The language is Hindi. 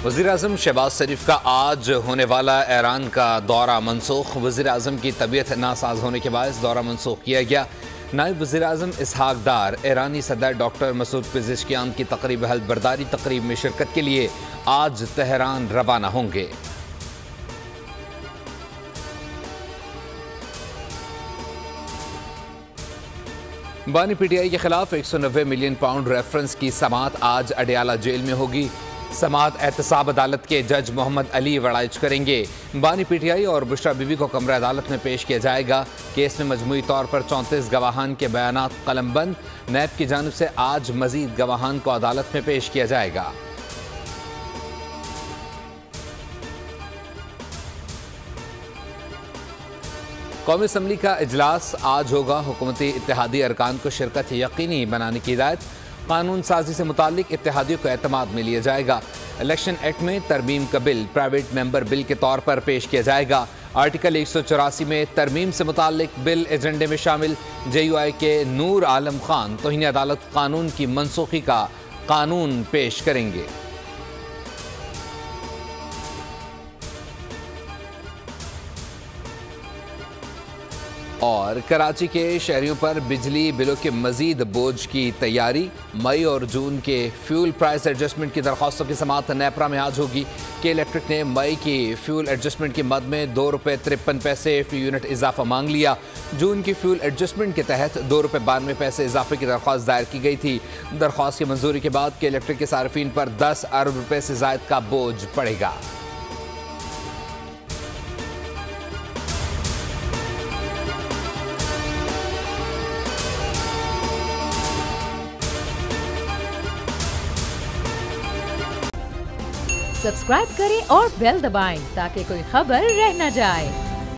वज़ीर-ए-आज़म शहबाज शरीफ का आज होने वाला ईरान का दौरा मनसूख। वज़ीर-ए-आज़म की तबीयत नासाज होने के बायस दौरा मनसूख किया गया। नायब वज़ीर-ए-आज़म इसहाक डार ईरानी सदर डॉक्टर मसूद पेज़ेशकियान की तकरीब हल्फ बर्दारी तकरीब में शिरकत के लिए आज तेहरान रवाना होंगे। बानी पीटीआई के खिलाफ 190 मिलियन पाउंड रेफरेंस की समाअत आज अडयाला जेल में होगी। समाअत एहतसाब अदालत के जज मोहम्मद अली वड़ाइच करेंगे। बानी पीटीआई और बुशरा बीबी को कमरा अदालत में पेश किया जाएगा। केस में मजमूई तौर पर 34 गवाहान के बयानात कलमबंद। नैब की जानिब से आज मजीद गवाहान को अदालत में पेश किया जाएगा। कौमी असम्बली का इजलास आज होगा। हुकूमती इत्तेहादी अरकान को शिरकत यकीनी बनाने की हिदायत। कानून साजी से मुतालिक इत्तेहादियों को एतमाद में लिया जाएगा। इलेक्शन एक्ट में तरमीम का बिल प्राइवेट मेंबर बिल के तौर पर पेश किया जाएगा। आर्टिकल 184 में तरमीम से मुतालिक बिल एजेंडे में शामिल। JUI के नूर आलम खान तौहीन अदालत कानून की मनसूखी का कानून पेश करेंगे। और कराची के शहरियों पर बिजली बिलों के मजीद बोझ की तैयारी। मई और जून के फ्यूल प्राइस एडजस्टमेंट की दरख्वास्तों की समाअत नेपरा में आज होगी। के इलेक्ट्रिक ने मई की फ्यूल एडजस्टमेंट की मद में ₹2.53 फी यूनिट इजाफा मांग लिया। जून की फ्यूल एडजस्टमेंट के तहत ₹2.92 इजाफे की दरख्वास्त दायर की गई थी। दरख्वास्त की मंजूरी के बाद के इलेक्ट्रिक के सार्फिन पर 10 अरब रुपए से जायद का बोझ पड़ेगा। सब्सक्राइब करें और बेल दबाएं ताकि कोई खबर रह न जाए।